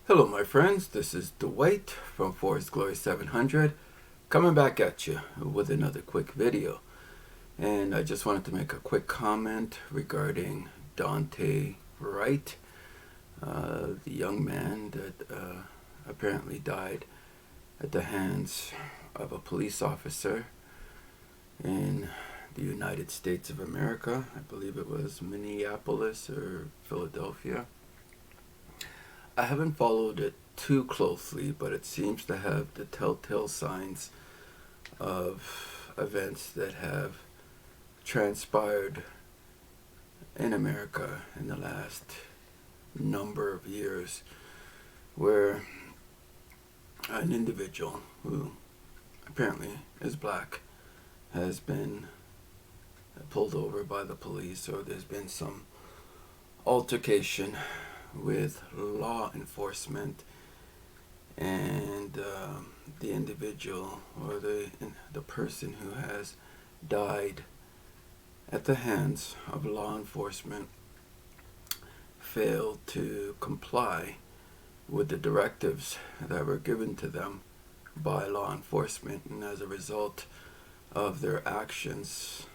Hello my friends, this is Dwight from Forest Glory 700 coming back at you with another quick video. And I just wanted to make a quick comment regarding Daunte Wright, the young man that apparently died at the hands of a police officer in the United States of America. I believe it was Minneapolis or Philadelphia. I haven't followed it too closely, but it seems to have the telltale signs of events that have transpired in America in the last number of years, where an individual who apparently is black has been pulled over by the police, or there's been some altercation with law enforcement, and the individual or the person who has died at the hands of law enforcement failed to comply with the directives that were given to them by law enforcement, and as a result of their actions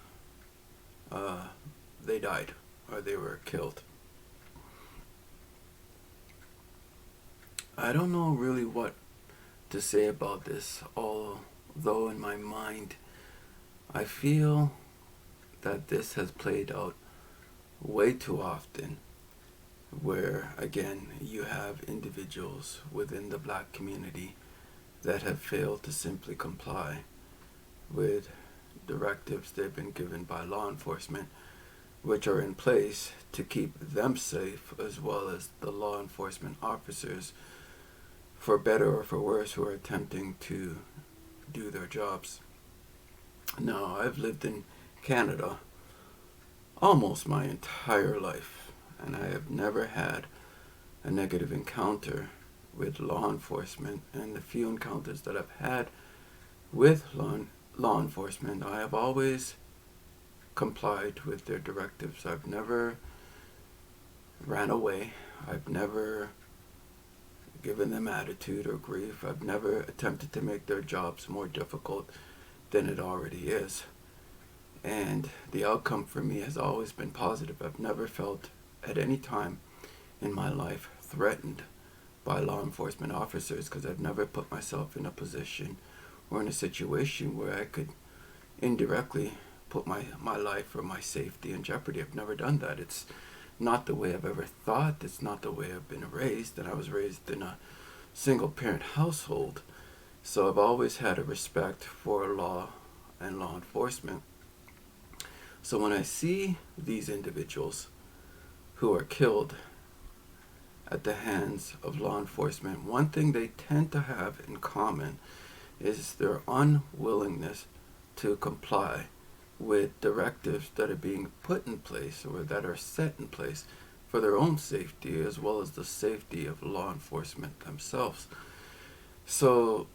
they died, or they were killed. I don't know really what to say about this, although in my mind I feel that this has played out way too often, where again you have individuals within the black community that have failed to simply comply with directives they've been given by law enforcement, which are in place to keep them safe, as well as the law enforcement officers, for better or for worse, who are attempting to do their jobs. Now, I've lived in Canada almost my entire life, and I have never had a negative encounter with law enforcement, and the few encounters that I've had with law enforcement, I have always complied with their directives. I've never ran away. I've never given them attitude or grief. I've never attempted to make their jobs more difficult than it already is. And the outcome for me has always been positive. I've never felt at any time in my life threatened by law enforcement officers, because I've never put myself in a position or in a situation where I could indirectly put my life or my safety in jeopardy. I've never done that. It's not the way I've ever thought. It's not the way I've been raised, and I was raised in a single parent household. So I've always had a respect for law and law enforcement. So when I see these individuals who are killed at the hands of law enforcement, one thing they tend to have in common is their unwillingness to comply with directives that are being put in place or that are set in place for their own safety, as well as the safety of law enforcement themselves. So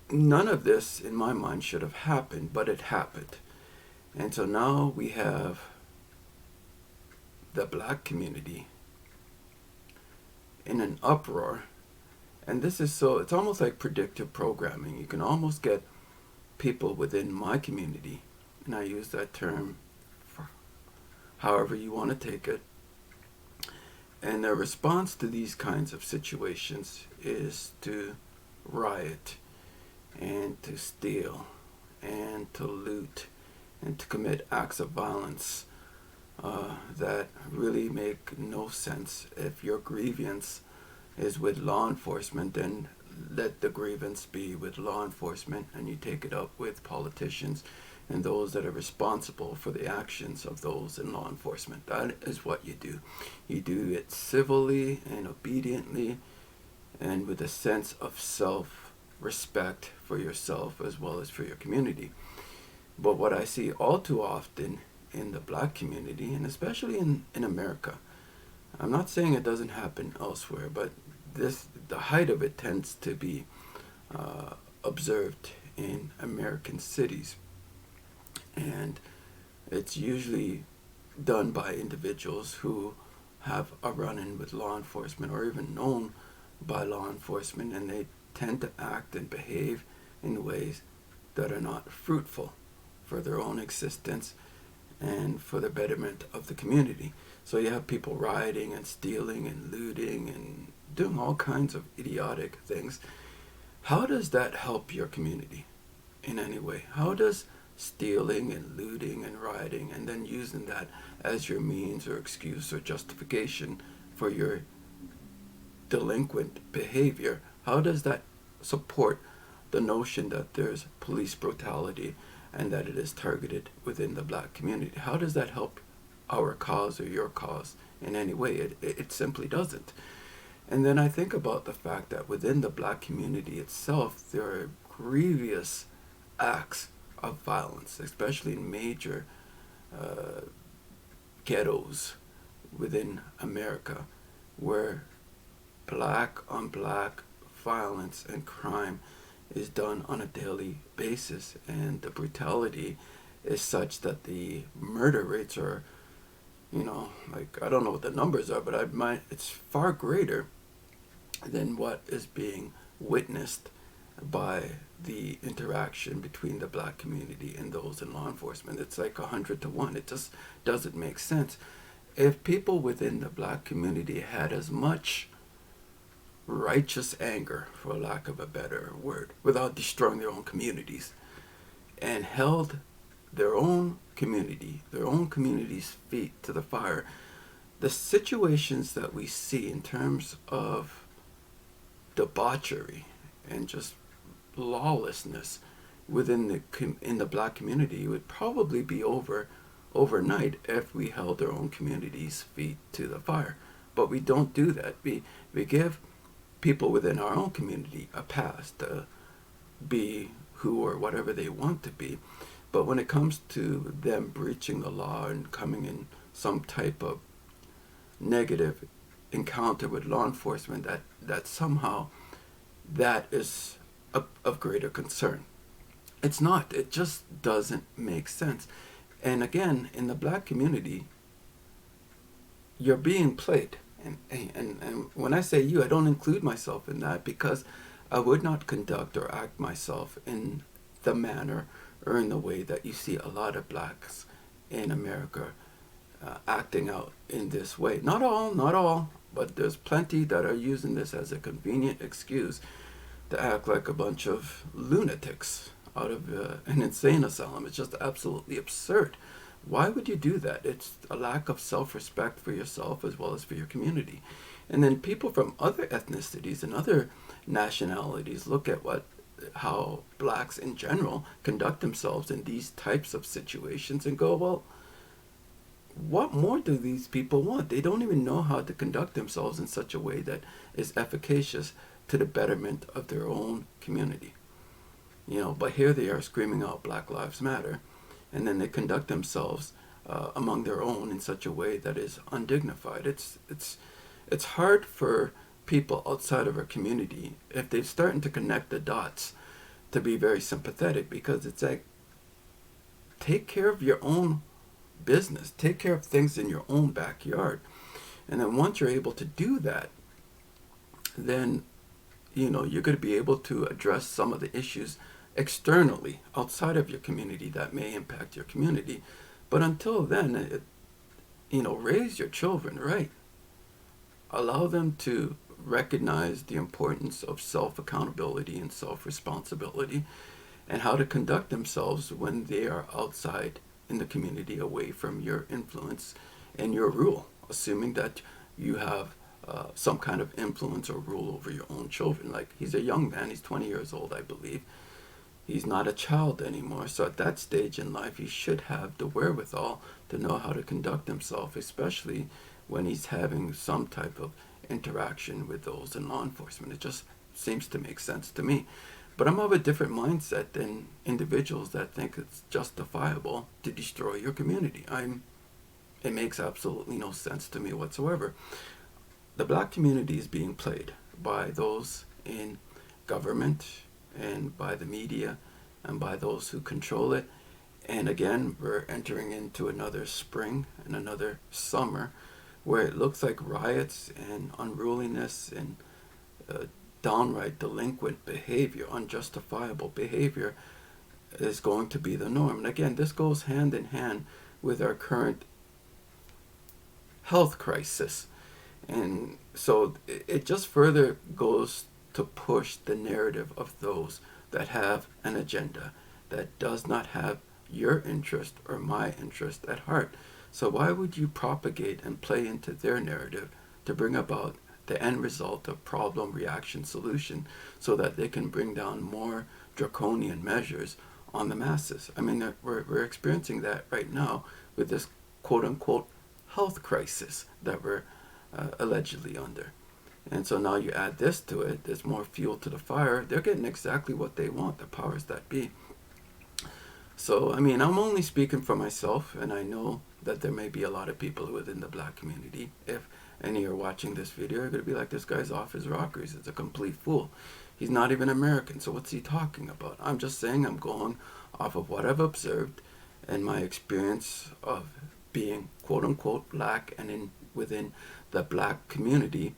none of this in my mind should have happened, but it happened. And so now we have the black community in an uproar, and this is it's almost like predictive programming. You can almost get people within my community, and I use that term for however you want to take it, and their response to these kinds of situations is to riot and to steal and to loot and to commit acts of violence that really make no sense. If your grievance is with law enforcement, then let the grievance be with law enforcement, and you take it up with politicians and those that are responsible for the actions of those in law enforcement. That is what you do. You do it civilly and obediently, and with a sense of self-respect for yourself as well as for your community. But what I see all too often in the black community, and especially in America, I'm not saying it doesn't happen elsewhere, but the height of it tends to be observed in American cities, and it's usually done by individuals who have a run-in with law enforcement or even known by law enforcement, and they tend to act and behave in ways that are not fruitful for their own existence and for the betterment of the community. So you have people rioting and stealing and looting and doing all kinds of idiotic things. How does that help your community in any way? How does stealing and looting and rioting and then using that as your means or excuse or justification for your delinquent behavior, how does that support the notion that there's police brutality and that it is targeted within the black community? How does that help our cause or your cause in any way? It simply doesn't. And then I think about the fact that within the black community itself, there are grievous acts of violence, especially in major ghettos within America, where black on black violence and crime is done on a daily basis, and the brutality is such that the murder rates are, like, I don't know what the numbers are, but it's far greater than what is being witnessed by the interaction between the black community and those in law enforcement. It's like 100 to 1. It just doesn't make sense. If people within the black community had as much righteous anger, for lack of a better word, without destroying their own communities, and held their own community's feet to the fire, the situations that we see in terms of debauchery and just lawlessness within in the black community would probably be over overnight if we held our own community's feet to the fire. But we don't do that. We give people within our own community a pass to be who or whatever they want to be. But when it comes to them breaching the law and coming in some type of negative encounter with law enforcement, that somehow that is of greater concern. It's not. It just doesn't make sense. And again, in the black community, you're being played. And when I say you, I don't include myself in that, because I would not conduct or act myself in the manner or in the way that you see a lot of blacks in America acting out in this way. Not all, but there's plenty that are using this as a convenient excuse to act like a bunch of lunatics out of an insane asylum. It's just absolutely absurd. Why would you do that? It's a lack of self-respect for yourself as well as for your community. And then people from other ethnicities and other nationalities look at how blacks in general conduct themselves in these types of situations and go, well, what more do these people want? They don't even know how to conduct themselves in such a way that is efficacious to the betterment of their own community. But here they are screaming out Black Lives Matter, and then they conduct themselves among their own in such a way that is undignified. It's hard for people outside of our community, if they're starting to connect the dots, to be very sympathetic, because it's like, take care of your own business, take care of things in your own backyard. And then once you're able to do that, then you're going to be able to address some of the issues externally outside of your community that may impact your community. But until then, raise your children right. Allow them to recognize the importance of self-accountability and self-responsibility, and how to conduct themselves when they are outside in the community, away from your influence and your rule, assuming that you have some kind of influence or rule over your own children. Like, he's a young man, he's 20 years old, I believe. He's not a child anymore. So at that stage in life, he should have the wherewithal to know how to conduct himself, especially when he's having some type of interaction with those in law enforcement. It just seems to make sense to me. But I'm of a different mindset than individuals that think it's justifiable to destroy your community. It makes absolutely no sense to me whatsoever. The black community is being played by those in government and by the media and by those who control it. And again, we're entering into another spring and another summer where it looks like riots and unruliness and downright delinquent behavior, unjustifiable behavior, is going to be the norm. And again, this goes hand in hand with our current health crisis. And so it just further goes to push the narrative of those that have an agenda that does not have your interest or my interest at heart. So why would you propagate and play into their narrative to bring about the end result of problem, reaction, solution, so that they can bring down more draconian measures on the masses? I mean, we're experiencing that right now with this quote-unquote health crisis that we're allegedly under. And so now you add this to it, there's more fuel to the fire. They're getting exactly what they want, the powers that be. So, I mean, I'm only speaking for myself, and I know that there may be a lot of people within the black community, if any are watching this video, are going to be like, this guy's off his rockers. It's a complete fool. He's not even American, so what's he talking about? I'm just saying I'm going off of what I've observed and my experience of being quote-unquote black and within the black community,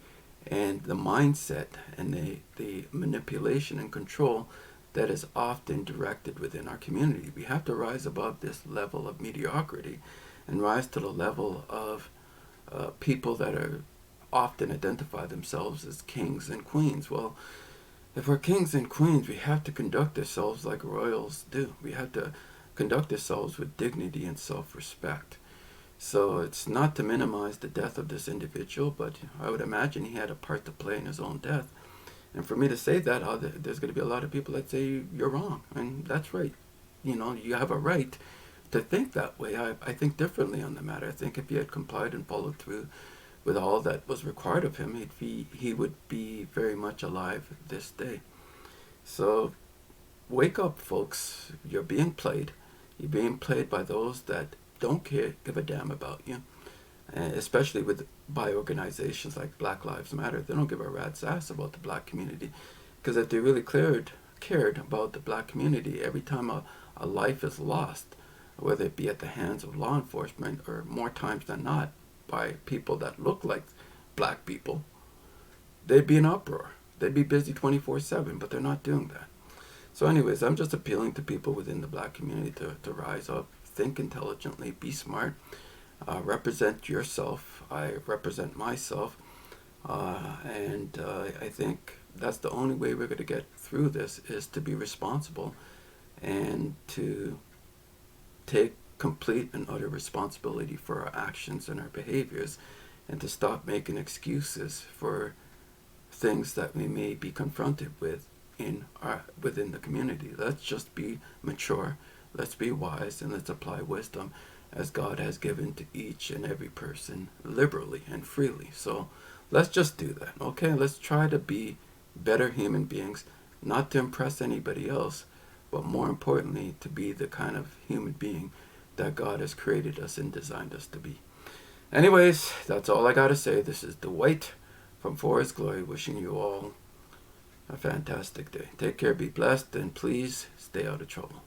and the mindset and the manipulation and control that is often directed within our community. We have to rise above this level of mediocrity and rise to the level of people that are often identify themselves as kings and queens. Well, if we're kings and queens, we have to conduct ourselves like royals do. We have to conduct ourselves with dignity and self-respect. So it's not to minimize the death of this individual, but I would imagine he had a part to play in his own death. And for me to say that, there's going to be a lot of people that say you're wrong, and that's right. You know, you have a right to think that way. I think differently on the matter. I think if he had complied and followed through with all that was required of him, he would be very much alive this day. So wake up, folks. You're being played. You're being played by those that don't give a damn about you, especially by organizations like Black Lives Matter. They don't give a rat's ass about the black community, because if they really cared about the black community, every time a life is lost, whether it be at the hands of law enforcement or more times than not by people that look like black people, they'd be in uproar. They'd be busy 24/7, but they're not doing that. So anyways, I'm just appealing to people within the black community to rise up, think intelligently, be smart, represent yourself. I represent myself, and I think that's the only way we're going to get through this, is to be responsible and to take complete and utter responsibility for our actions and our behaviors, and to stop making excuses for things that we may be confronted with within the community. Let's just be mature, let's be wise, and let's apply wisdom as God has given to each and every person liberally and freely. So let's just do that, okay? Let's try to be better human beings, not to impress anybody else, but more importantly, to be the kind of human being that God has created us and designed us to be. Anyways, that's all I got to say. This is Dwight from For His Glory, wishing you all a fantastic day. Take care, be blessed, and please stay out of trouble.